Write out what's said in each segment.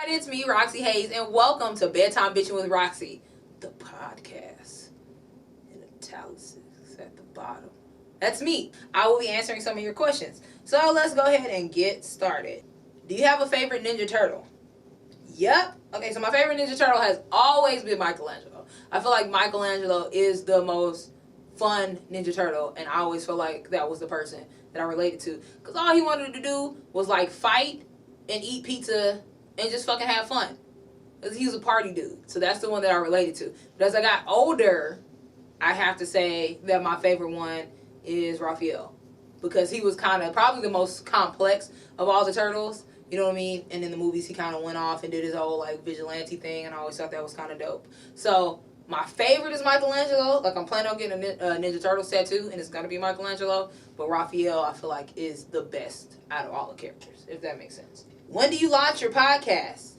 It's me, Roxxy Haze, and welcome to Bedtime Bitching with Roxxy, the podcast. In italics at the bottom. That's me. I will be answering some of your questions. So let's go ahead and get started. Do you have a favorite Ninja Turtle? Yep. Okay, so my favorite Ninja Turtle has always been Michelangelo. I feel like Michelangelo is the most fun Ninja Turtle, and I always feel like that was the person that I related to. Because all he wanted to do was like fight and eat pizza and just fucking have fun. Because he was a party dude. So that's the one that I related to. But as I got older, I have to say that my favorite one is Raphael. Because he was kind of probably the most complex of all the turtles. You know what I mean? And in the movies, he kind of went off and did his whole like vigilante thing. And I always thought that was kind of dope. So my favorite is Michelangelo. Like, I'm planning on getting a Ninja Turtles tattoo, and it's going to be Michelangelo. But Raphael, I feel like, is the best out of all the characters, if that makes sense. When do you launch your podcast?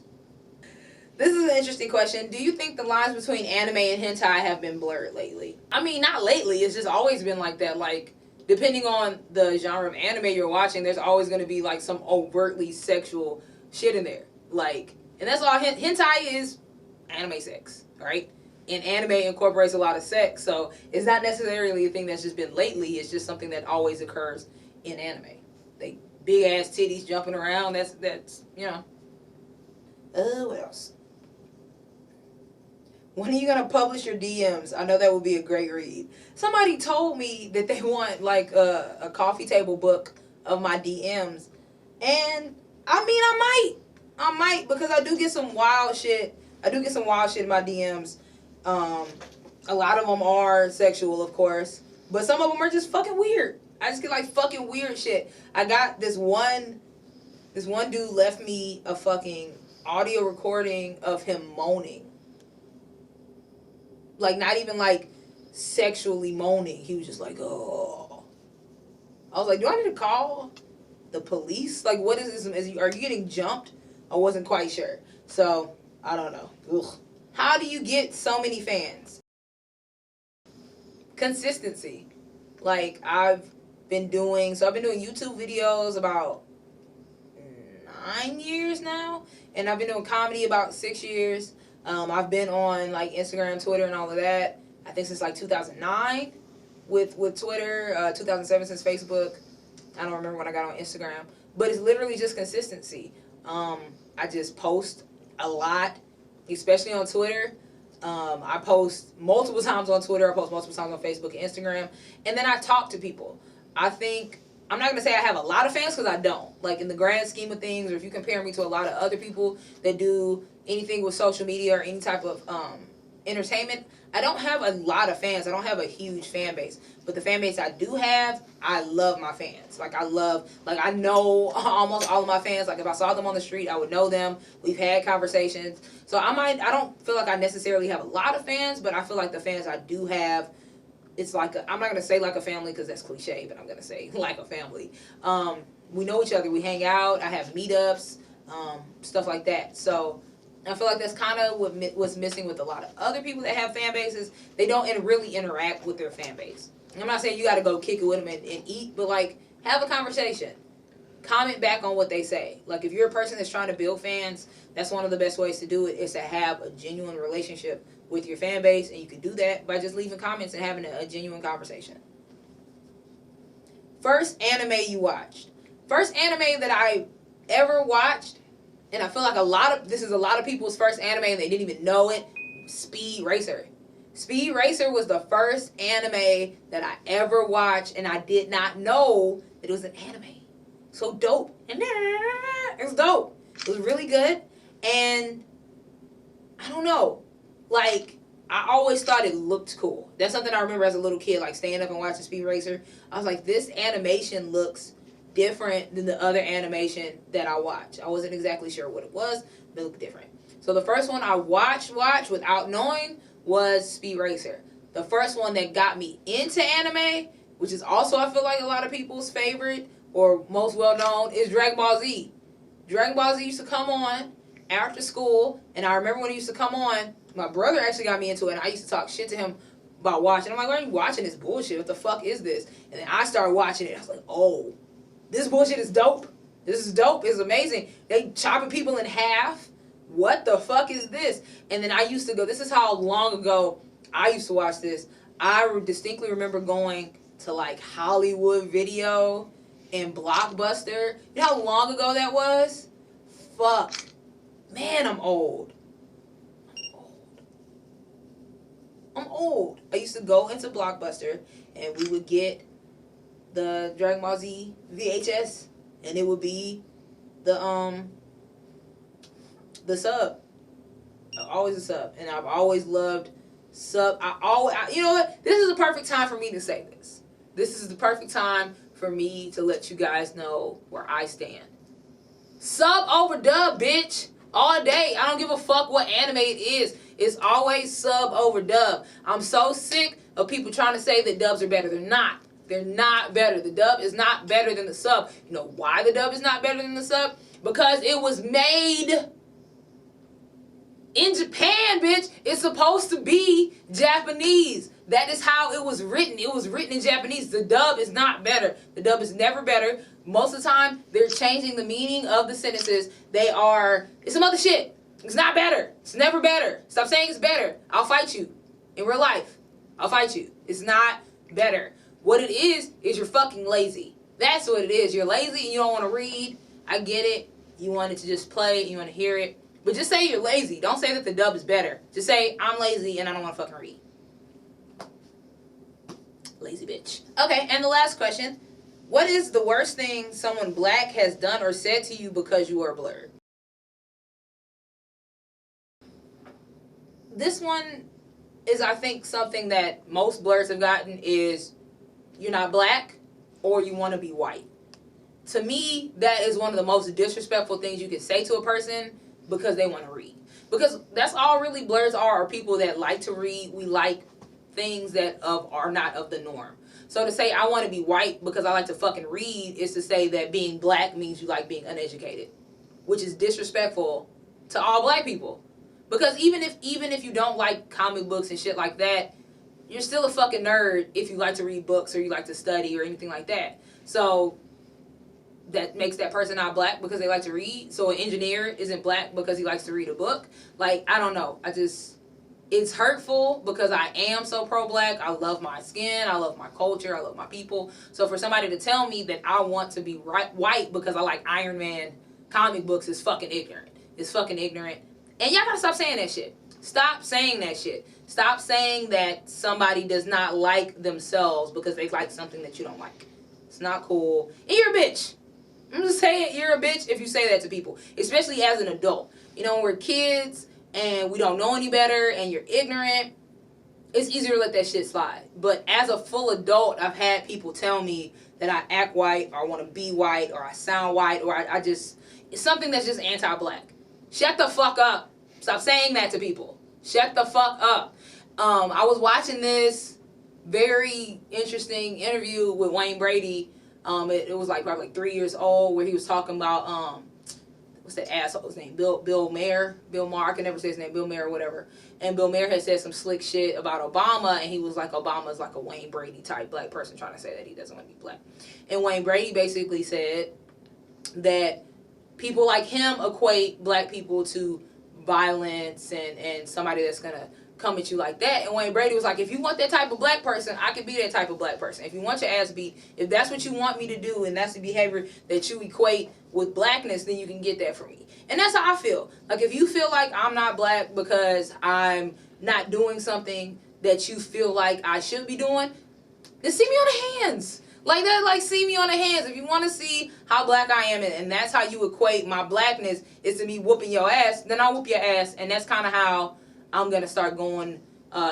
This is an interesting question. Do you think the lines between anime and hentai have been blurred lately? I mean, not lately. It's just always been like that. Like, depending on the genre of anime you're watching, there's always going to be, like, some overtly sexual shit in there. Like, and that's all. Hentai is anime sex, right? And anime incorporates a lot of sex, so it's not necessarily a thing that's just been lately. It's just something that always occurs in anime. They big ass titties jumping around. That's you know. What else? When are you gonna publish your DMs? I know that would be a great read. Somebody told me that they want like a coffee table book of my DMs, and I mean I might because I do get some wild shit. I do get some wild shit in my DMs. A lot of them are sexual, of course, but some of them are just fucking weird. I just get like fucking weird shit. I got this one dude left me a fucking audio recording of him moaning. Like, not even like sexually moaning. He was just like, oh. I was like, do I need to call the police? Like, what is this? Are you getting jumped? I wasn't quite sure. So, I don't know. Ugh. How do you get so many fans? Consistency. Like, I've been doing YouTube videos about 9 years now, and I've been doing comedy about 6 years. I've been on like Instagram, Twitter, and all of that, I think since like 2009 with Twitter, 2007 since Facebook. I don't remember when I got on Instagram, but it's literally just consistency. I just post a lot, especially on Twitter. I post multiple times on Twitter. I post multiple times on Facebook and Instagram. And then I talk to people. I think, I'm not going to say I have a lot of fans because I don't. Like, in the grand scheme of things, or if you compare me to a lot of other people that do anything with social media or any type of entertainment, I don't have a lot of fans. I don't have a huge fan base. But the fan base I do have, I love my fans. Like, I know almost all of my fans. Like, if I saw them on the street, I would know them. We've had conversations. So I don't feel like I necessarily have a lot of fans, but I feel like the fans I do have, it's like I'm not going to say like a family because that's cliche, but I'm going to say like a family. We know each other. We hang out. I have meetups, stuff like that. So I feel like that's kind of what's missing with a lot of other people that have fan bases. They don't really interact with their fan base. I'm not saying you got to go kick it with them and eat, but like have a conversation. Comment back on what they say. Like, if you're a person that's trying to build fans, that's one of the best ways to do it, is to have a genuine relationship with your fan base, and you can do that by just leaving comments and having a genuine conversation. First anime you watched. First anime that I ever watched, and I feel like this is a lot of people's first anime and they didn't even know it, Speed Racer. Speed Racer was the first anime that I ever watched, and I did not know that it was an anime. So dope. And it was dope. It was really good. And I don't know. Like, I always thought it looked cool. That's something I remember as a little kid, like staying up and watching Speed Racer. I was like, this animation looks different than the other animation that I watch. I wasn't exactly sure what it was, but it looked different. So the first one I watched without knowing was Speed Racer. The first one that got me into anime, which is also I feel like a lot of people's favorite or most well known, is Dragon Ball Z. Dragon Ball Z used to come on after school, and I remember when it used to come on, my brother actually got me into it, and I used to talk shit to him about watching. I'm like, why are you watching this bullshit? What the fuck is this? And then I started watching it. I was like, oh, this bullshit is dope. This is dope. It's amazing. They chopping people in half. what the fuck is this? And then I used to go, this is how long ago I used to watch this. I distinctly remember going to like Hollywood Video and Blockbuster. You know how long ago that was? Fuck. Man, I'm old. I'm old. I used to go into Blockbuster and we would get the Dragon Ball Z VHS and it would be the sub. Always a sub. And I've always loved sub. You know what? This is the perfect time for me to say this. This is the perfect time for me to let you guys know where I stand. Sub over dub, bitch. All day. I don't give a fuck what anime it is. It's always sub over dub. I'm so sick of people trying to say that dubs are better. They're not. They're not better. The dub is not better than the sub. You know why the dub is not better than the sub? Because it was made in Japan, bitch. It's supposed to be Japanese. That is how it was written. It was written in Japanese. The dub is not better. The dub is never better. Most of the time, they're changing the meaning of the sentences. It's some other shit. It's not better. It's never better. Stop saying it's better. I'll fight you. In real life, I'll fight you. It's not better. What it is you're fucking lazy. That's what it is. You're lazy and you don't want to read. I get it. You want it to just play. You want to hear it. But just say you're lazy. Don't say that the dub is better. Just say, I'm lazy and I don't want to fucking read. Lazy bitch. Okay, and the last question. What is the worst thing someone black has done or said to you because you are blurred? This one is, I think, something that most blurs have gotten is you're not black or you want to be white. To me, that is one of the most disrespectful things you can say to a person because they want to read. Because that's all really blurs are people that like to read. We like things that are not of the norm. So to say I want to be white because I like to fucking read is to say that being black means you like being uneducated, which is disrespectful to all black people. Because even if you don't like comic books and shit like that, you're still a fucking nerd if you like to read books or you like to study or anything like that. So that makes that person not black because they like to read. So an engineer isn't black because he likes to read a book. Like, I don't know. It's hurtful because I am so pro-black. I love my skin. I love my culture. I love my people. So for somebody to tell me that I want to be white because I like Iron Man comic books is fucking ignorant. It's fucking ignorant. And y'all gotta stop saying that shit. Stop saying that shit. Stop saying that somebody does not like themselves because they like something that you don't like. It's not cool. And you're a bitch. I'm just saying you're a bitch if you say that to people. Especially as an adult. You know, when we're kids and we don't know any better and you're ignorant, it's easier to let that shit slide. But as a full adult, I've had people tell me that I act white or I want to be white or I sound white or I just, it's something that's just anti-black. Shut the fuck up. Stop saying that to people. Shut the fuck up. I was watching this very interesting interview with Wayne Brady. It was like probably like 3 years old where he was talking about what's that asshole's name? Bill Maher. I can never say his name. Bill Maher or whatever. And Bill Maher had said some slick shit about Obama, and he was like, Obama's like a Wayne Brady type black person trying to say that he doesn't want to be black. And Wayne Brady basically said that people like him equate black people to violence and somebody that's gonna come at you like that. And Wayne Brady was like, if you want that type of black person, I can be that type of black person. If you want your ass beat, if that's what you want me to do and that's the behavior that you equate with blackness, then you can get that from me. And that's how I feel. Like, if you feel like I'm not black because I'm not doing something that you feel like I should be doing, then see me on the hands. Like that, like, see me on the hands. If you want to see how black I am and that's how you equate my blackness is to me whooping your ass, then I'll whoop your ass. And that's kind of how I'm going to start going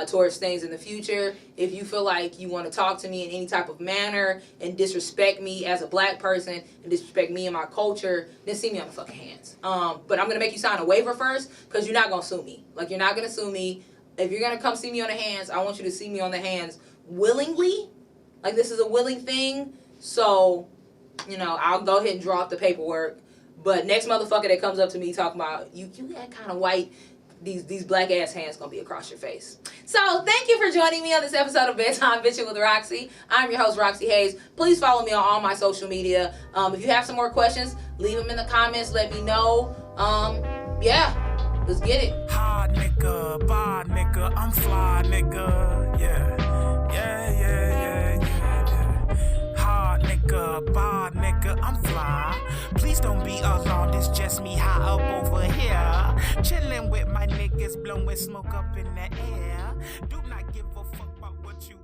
towards things in the future. If you feel like you want to talk to me in any type of manner and disrespect me as a black person and disrespect me and my culture, then see me on the fucking hands. But I'm going to make you sign a waiver first because you're not going to sue me. Like, you're not going to sue me. If you're going to come see me on the hands, I want you to see me on the hands willingly. Like, this is a willing thing. So, you know, I'll go ahead and draw up the paperwork. But next motherfucker that comes up to me talking about, you that kind of white, these black ass hands gonna be across your face. So thank you for joining me on this episode of Bedtime Bitching with Roxy. I'm your host, Roxxy Haze. Please follow me on all my social media. If you have some more questions, leave them in the comments. Let me know. Yeah. Let's get it. Hard nigga, bar nigga, I'm fly nigga. Yeah. Hard nigga, bar nigga, I'm fly. Please don't be alarmed, it's just me high up over here. Chilling with my niggas, blowing smoke up in the air. Do not give a fuck about what you